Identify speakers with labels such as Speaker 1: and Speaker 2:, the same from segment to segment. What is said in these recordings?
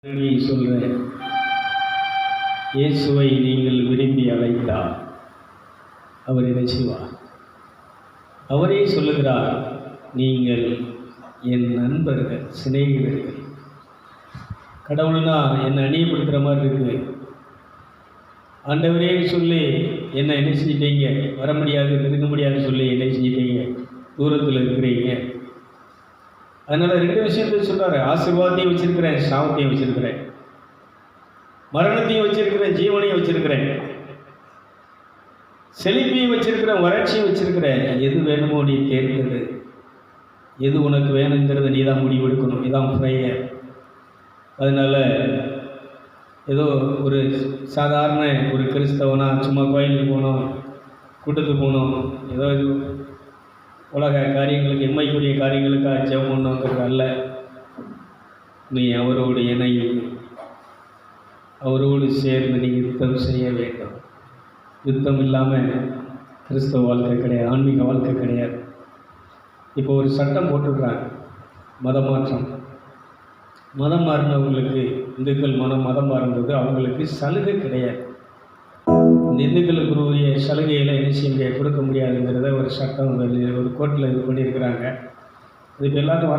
Speaker 1: சொல்கிறேன், இயேசுவை நீங்கள் விரும்பி அழைத்தால் அவர் என்ன செய்வார்? அவரே சொல்லுகிறார், நீங்கள் என் நண்பர்கள், சிநேகிதர்கள். கடவுள்னா என்னை அந்நியப்படுத்துகிற மாதிரி இருக்குது. ஆண்டவரே சொல்லி என்னை என்ன செஞ்சிட்டீங்க, வர முடியாது, நெருங்க முடியாதுன்னு சொல்லி என்ன செஞ்சிட்டீங்க, தூரத்தில் இருக்கிறீங்க. அதனால் ரெண்டு விஷயத்தையும் சொல்கிறாரு, ஆசீர்வாதத்தையும் வச்சுருக்கிறேன், சாபத்தையும் வச்சுருக்கிறேன், மரணத்தையும் வச்சுருக்கிறேன், ஜீவனையும் வச்சுருக்கிறேன், செழிப்பையும் வச்சுருக்கிறேன், வறட்சியும் வச்சுருக்கிறேன். எது வேணுமோ நீ தேர்ந்தது, எது உனக்கு வேணுங்கிறத நீ தான் முடிவெடுக்கணும். இதான் ப்ரேயர். அதனால் ஏதோ ஒரு சாதாரண ஒரு கிறிஸ்தவனா சும்மா கோயிலுக்கு போனோம், கூட்டத்துக்கு போனோம், ஏதோ உலக காரியங்களுக்கு, எம்மைக்குரிய காரியங்களுக்காக ஜெபம் பண்ணோங்கிறது அல்ல. நீ அவரோடு இணைந்து அவரோடு சேர்ந்து நீ யுத்தம் செய்ய வேண்டும். யுத்தம் இல்லாமல் கிறிஸ்தவ வாழ்க்கை கிடையாது, ஆன்மீக வாழ்க்கை கிடையாது. இப்போ ஒரு சட்டம் போட்டுடுறாங்க, மதம் மாற்றம். மதம் மாறினவங்களுக்கு, இந்துக்கள் மதம் மாறினது அவங்களுக்கு சலுகை கிடையாது. இந்த இந்துக்களுக்குரிய சலுகையில் என்ன செய்ய முடியாது, கொடுக்க முடியாதுங்கிறத ஒரு சட்டம் ஒரு கோர்ட்டில் இது பண்ணியிருக்கிறாங்க. இதுக்கு எல்லாத்தையும்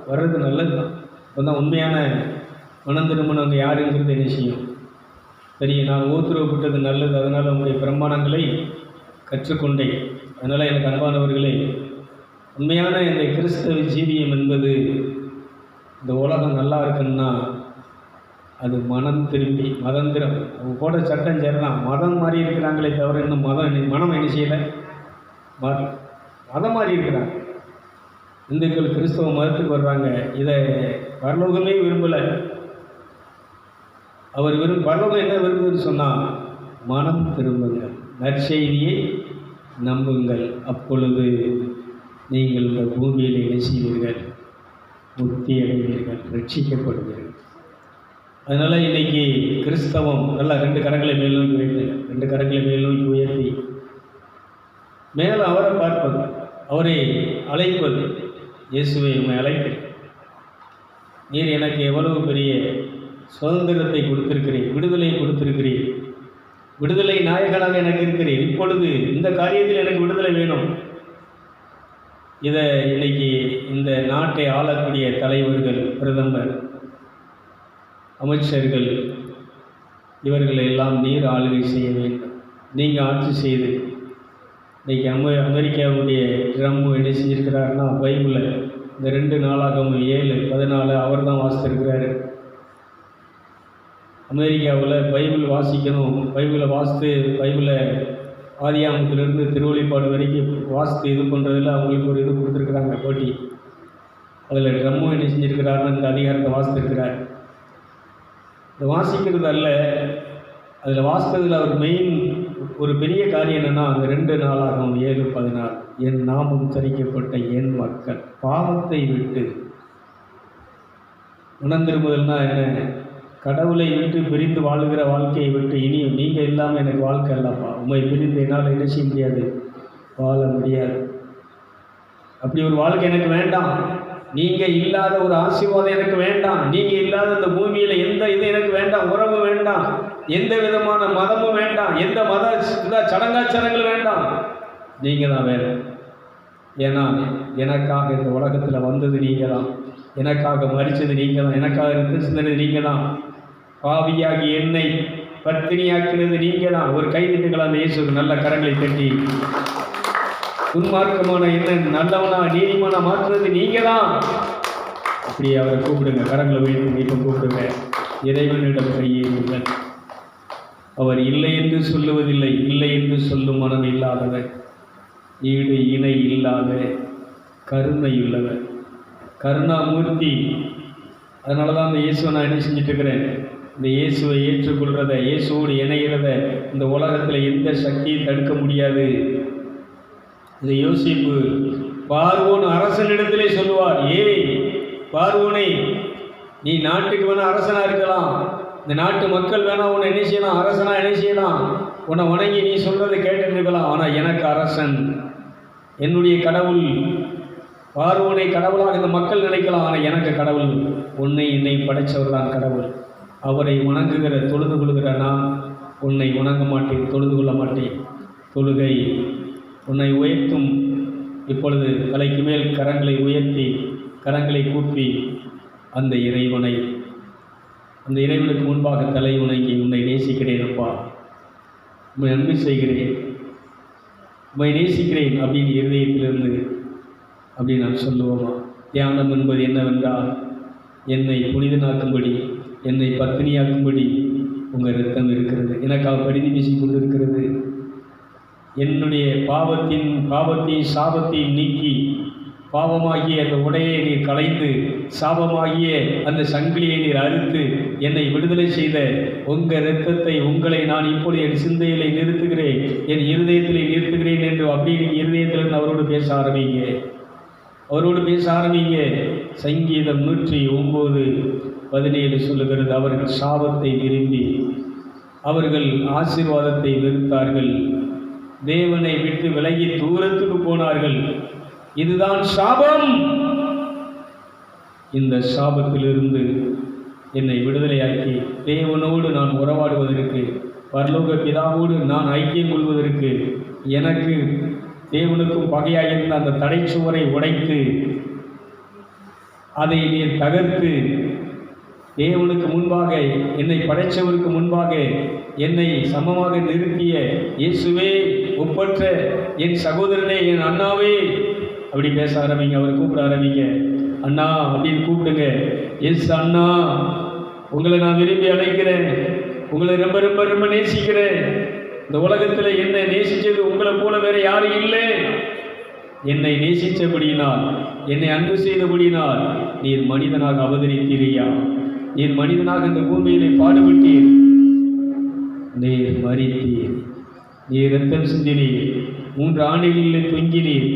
Speaker 1: வர்றது நல்லது தான். இப்போ தான் உண்மையான மனம் திரும்பினவங்க யாருங்கிறது என்ன செய்யும் தெரியும். நான் ஊத்துருவப்பட்டது நல்லது, அதனால் உங்களுடைய பிரமாணங்களை கற்றுக்கொண்டேன். அதனால் எனக்கு அன்பானவர்களே, உண்மையான இந்த கிறிஸ்தவ ஜீவியம் என்பது, இந்த உலகம் நல்லா இருக்குன்னா அது மனம் திரும்பி மதந்திரம். அவங்க போட சட்டம் சேரலாம், மதம் மாறி இருக்கிறாங்களே தவிர இன்னும் மனம் என்ன செய்யலை, மதம் மாறி இருக்கிறாங்க. இந்துக்கள் கிறிஸ்தவ மதத்துக்கு வர்றாங்க. இதை பரலோகமே விரும்பலை. அவர் பரலோகம் என்ன விரும்புன்னு சொன்னால், மனம் திரும்புங்கள், நற்செய்தியை நம்புங்கள், அப்பொழுது நீங்கள் இந்த பூமியில் என்ன செய்வீர்கள், முக்தி அடைவீர்கள், ரட்சிக்கப்படுவீர்கள். அதனால் இன்றைக்கி கிறிஸ்தவம் நல்லா ரெண்டு கரங்களை மேல் நோக்கி வைத்து, ரெண்டு கரங்களை மேல் நோக்கி உயர்த்தி மேலே அவரை பார்ப்பது, அவரை அழைப்பது. இயேசுவை உண்மை அழைப்பேன், நீர் எனக்கு எவ்வளவு பெரிய சுதந்திரத்தை கொடுத்திருக்கிறீர், விடுதலையை கொடுத்திருக்கிறீர், விடுதலை நாயகனாக எனக்கு இருக்கிறீர். இப்பொழுது இந்த காரியத்தில் எனக்கு விடுதலை வேணும். இதை இன்னைக்கு இந்த நாட்டை ஆளக்கூடிய தலைவர்கள், பிரதமர், அமைச்சர்கள், இவர்களை எல்லாம் நீர் ஆளுகை செய்ய வேண்டும். நீங்கள் ஆட்சி செய்து இன்றைக்கி அமெரிக்காவுடைய ட்ரம்ப் என்ன செஞ்சுருக்கிறாருன்னா, பைபிளில் இந்த 2 நாளாகவும் 7:14 அவர் தான் வாசித்திருக்கிறாரு. அமெரிக்காவில் பைபிள் வாசிக்கணும், பைபிளை பைபிளை ஆதியாகமத்திலிருந்து திருவெளிப்பாடு வரைக்கும் வாசித்து இது பண்ணுறதில் அவங்களுக்கு ஒரு இது கொடுத்துருக்குறாங்க, போட்டி. அதில் ட்ரம்மும் என்ன செஞ்சுருக்கிறாருன்னு இந்த அதிகாரத்தை வாசித்திருக்கிறார். இந்த வாசிக்கிறது அல்ல, அதில் வாசித்ததில் அவர் மெயின் ஒரு பெரிய காரியம் என்னென்னா, அந்த 2 நாளாகவும் 7:14 என் நாமம் தரிக்கப்பட்ட என் மக்கள் பாவத்தை விட்டு உணர்ந்திருப்பதுன்னா என்ன, கடவுளை விட்டு பிரிந்து வாழுகிற வாழ்க்கையை விட்டு, இனியும் நீங்கள் இல்லாமல் எனக்கு வாழ்க்கை இல்லைப்பா, உண்மை பிரிந்து என்னால் என்ன செய்ய முடியாது, வாழ முடியாது. அப்படி ஒரு வாழ்க்கை எனக்கு வேண்டாம். நீங்கள் இல்லாத ஒரு ஆசீர்வாதம் எனக்கு வேண்டாம். நீங்கள் இல்லாத இந்த பூமியில் எந்த இது எனக்கு வேண்டாம், உறவு வேண்டாம், எந்த விதமான மதமும் வேண்டாம், எந்த சடங்காச்சாரங்கள் வேண்டாம், நீங்கள் தான் வேணும். ஏன்னா எனக்காக இந்த உலகத்தில் வந்தது நீங்கள் தான், எனக்காக மரித்தது நீங்கள் தான், எனக்காக இருந்து சிந்தனது நீங்கள் தான், பாவியாகி என்னை பத்தினியாக்கினது நீங்கள் தான். ஒரு கைதிட்டுகள் அந்த இயேசுக்கு நல்ல கரங்களை தட்டி, துன்மார்க்கமான என்ன நல்லவனா நீதிமானா மாற்றுறது நீங்கள் தான். அப்படி அவரை கூப்பிடுங்க, கரங்களை உயர்த்தி இப்போ கூப்பிடுங்க. இறைவனிடம் கையேறுங்கள். அவர் இல்லை என்று சொல்லுவதில்லை, இல்லை என்று சொல்லும் மனம் இல்லாதவர், ஈடு இணை இல்லாத கருணையுள்ளவர், கருணாமூர்த்தி. அதனால தான் இந்த இயேசுவை நான் என்ன செஞ்சுட்டு இருக்கிறேன், இந்த இயேசுவை ஏற்றுக்கொள்கிறத, இயேசுவோடு இணைகிறத இந்த உலகத்தில் எந்த சக்தியும் தடுக்க முடியாது. இதை யோசிப்பு பார்வோன் அரசனிடத்திலே சொல்லுவார், ஏய் பார்வோனே, நீ நாட்டுக்கு வேணா அரசனாக இருக்கலாம், இந்த நாட்டு மக்கள் வேணா உன்னை என்ன செய்யலாம், அரசனாக என்ன செய்யலாம், உன்னை வணங்கி நீ சொல்கிறதை கேட்டுட்டு இருக்கலாம். ஆனால் எனக்கு அரசன் என்னுடைய கடவுள். பார்வோனை கடவுளாக இந்த மக்கள் நினைக்கலாம், ஆனால் எனக்கு கடவுள், உன்னை என்னை படைத்தவர் தான் கடவுள். அவரை வணங்குகிற தொழுது கொள்கிற நான் உன்னை வணங்க மாட்டேன், தொழுது கொள்ள மாட்டேன். தொழுகை உன்னை உயர்த்தும். இப்பொழுது தலைக்கு மேல் கரங்களை உயர்த்தி கரங்களை கூப்பி அந்த இறைவனுக்கு முன்பாக தலை வணங்கி, உன்னை நேசிக்கிறேன் அப்பா, உண்மை அன்பு செய்கிறேன், உண்மை நேசிக்கிறேன் அப்படின்னு இருதயத்திலிருந்து அப்படி நான் சொல்லுவோமா? தியானம் என்பது என்னவென்றால், என்னை புனிதனாக்கும்படி, என்னை பத்தினியாக்கும்படி உங்கள் இரத்தம் இருக்கிறது, எனக்காக பரிதி பேசி கொண்டிருக்கிறது. என்னுடைய பாவத்தையும் சாபத்தையும் நீக்கி, பாவமாகிய அந்த உடையை நீர் களைந்து, சாபமாகிய அந்த சங்கிலியை நீர் அறுத்து என்னை விடுதலை செய்த உங்கள் இரத்தத்தை, உங்களை நான் இப்பொழுது என் சிந்தையிலே நிறுத்துகிறேன், என் இருதயத்திலே நிறுத்துகிறேன் என்று அப்படி நீங்கள் இருதயத்திலிருந்து அவரோடு பேச ஆரம்பிங்க. சங்கீதம் 109:17 சொல்லுகிறது, அவர்கள் சாபத்தை விரும்பி அவர்கள் ஆசீர்வாதத்தை வெறுத்தார்கள், தேவனை விட்டு விலகி தூரத்துக்கு போனார்கள். இதுதான் சாபம். இந்த சாபத்திலிருந்து என்னை விடுதலையாக்கி தேவனோடு நான் உறவாடுவதற்கு, பரலோக பிதாவோடு நான் ஐக்கியம் கொள்வதற்கு, எனக்கு தேவனுக்கும் பகையாக இருந்த அந்த தடைச்சுவரை உடைத்து அதை நீர் தகர்த்து, தேவனுக்கு முன்பாக, என்னை படைத்தவருக்கு முன்பாக என்னை சமமாக நிறுத்திய இயேசுவே, ஒப்பற்ற என் சகோதரனே, என் அண்ணாவே, அப்படி பேச ஆரம்பிங்க. அவர் கூப்பிட ஆரம்பிங்க. அண்ணா அப்படின்னு கூப்பிடுங்க. எஸ் அண்ணா, உங்களை நான் விரும்பி அழைக்கிறேன், உங்களை ரொம்ப ரொம்ப ரொம்ப நேசிக்கிறேன். இந்த உலகத்தில் என்னை நேசித்தது உங்களை போல வேற யாரும் இல்லை. என்னை நேசித்தபடியினால், என்னை அன்பு செய்தபடியினால் நீர் மனிதனாக அவதரித்தீரையா, நீர் மனிதனாக இந்த பூமியிலே பாடுபட்டீர், நீர் மரித்தீர், நீர் இரத்தம் சிந்தினீர், 3 ஆண்டுகளிலே தொங்கினீர்.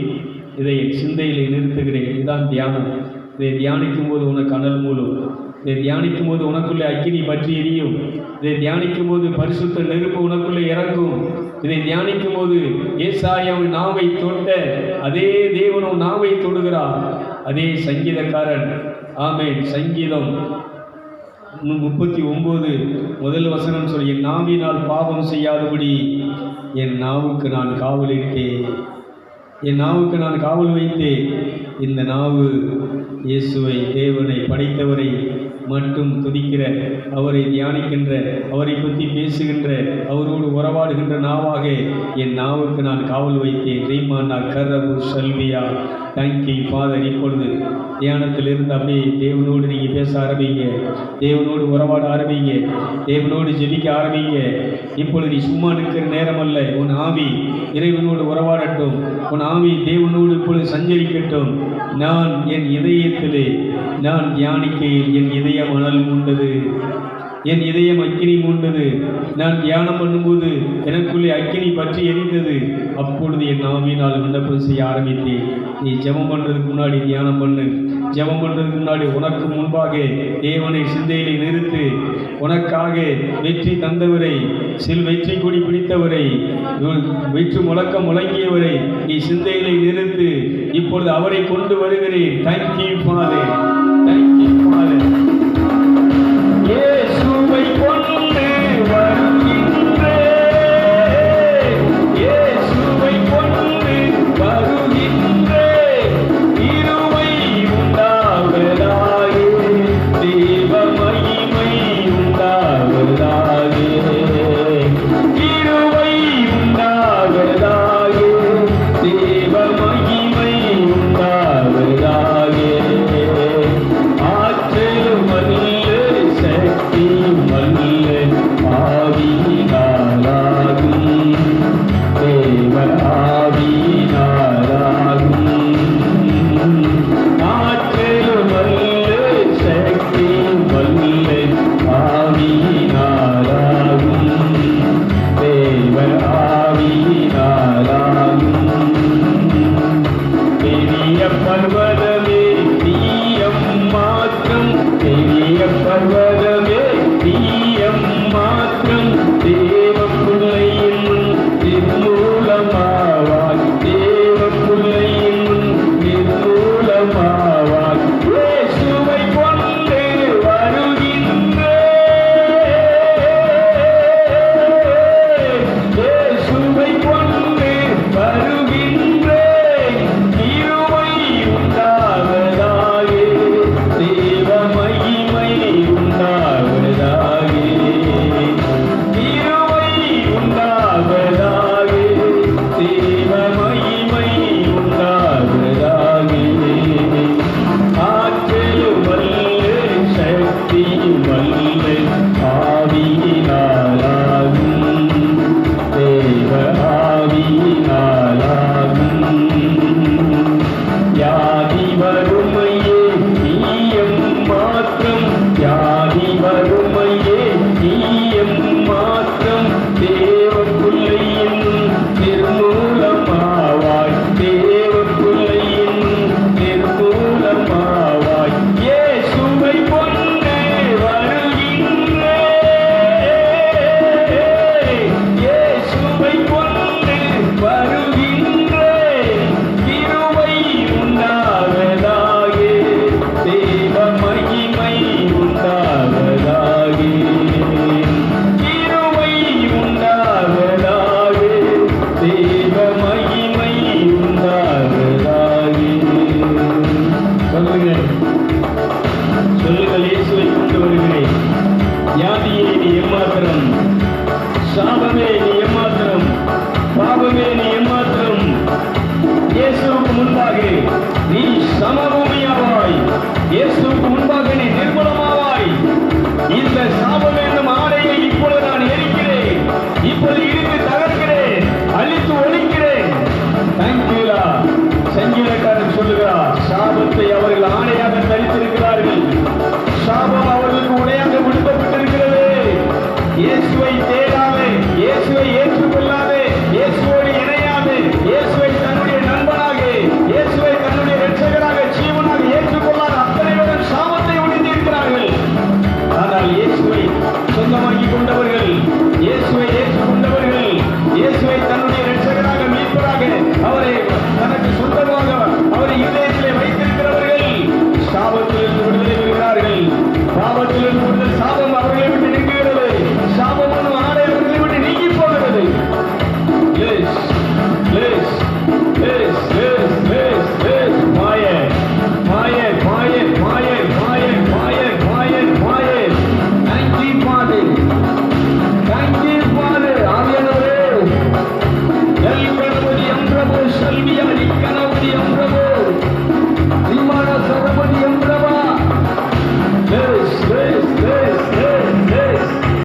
Speaker 1: இதை என் சிந்தையிலே நிறுத்துகிறேன். இதுதான் தியானம். இதை தியானிக்கும் போது உனக்கு அனல் மூலம், இதை தியானிக்கும் போது உனக்குள்ளே அக்கினி பற்றி எரியும், இதை தியானிக்கும் போது பரிசுத்த நெருப்பு உனக்குள்ளே இறங்கும். இதை தியானிக்கும் போது ஏசாயாவின் நாவை தொட்ட அதே தேவனும் நாவை தொடுகிறார். அதே சங்கீதக்காரன், ஆமென், சங்கீதம் 39 முதல் வசனம் சொல்லி, என் நாவினால் பாவம் செய்யாதபடி என் நாவுக்கு நான் காவலிட்டேன், என் நாவுக்கு நான் காவல் வைத்தேன். இந்த நாவு இயேசுவை, தேவனை, படைத்தவரை மட்டும் துதிக்கிற, அவரை தியானிக்கின்ற, அவரை பற்றி பேசுகின்ற, அவரோடு உறவாடுகின்ற நாவாக என் நாவுக்கு நான் காவல் வைத்தேன். ரீமானா கரபு சல்வியா. Thank you father. இப்பொழுது தியானத்தில் இருந்து அப்படியே தேவனோடு நீங்கள் பேச ஆரம்பிங்க, தேவனோடு உறவாட ஆரம்பிங்க, தேவனோடு ஜெபிக்க ஆரம்பிங்க. இப்பொழுது நீ சும்மா நிற்கிற நேரம் அல்ல. உன் ஆவி இறைவனோடு உறவாடட்டும், உன் ஆவி தேவனோடு இப்பொழுது சஞ்சரிக்கட்டும். நான் என் இதயத்திலே நான் தியானிக்கையில் என் இதயம் அனல் மூண்டது, என் இதயம் அக்கினி மூண்டது. நான் தியானம் பண்ணும்போது எனக்குள்ளே அக்கினி பற்றி எரிந்தது. அப்பொழுது என் ஆவியினால் விண்ணப்பம் செய்ய ஆரம்பித்தேன். நீ ஜெபம் பண்ணுறதுக்கு முன்னாடி தியானம் பண்ணு. ஜெபம் பண்ணுறதுக்கு முன்னாடி உனக்கு முன்பாக தேவனை சிந்தையிலே நிறுத்து. உனக்காக வெற்றி தந்தவரை, வெற்றி கொடி பிடித்தவரை, வெற்றி முழக்கம் முழங்கியவரை நீ சிந்தையிலே நிறுத்து. இப்பொழுது அவரை கொண்டு வருகிறேன். Thank you father.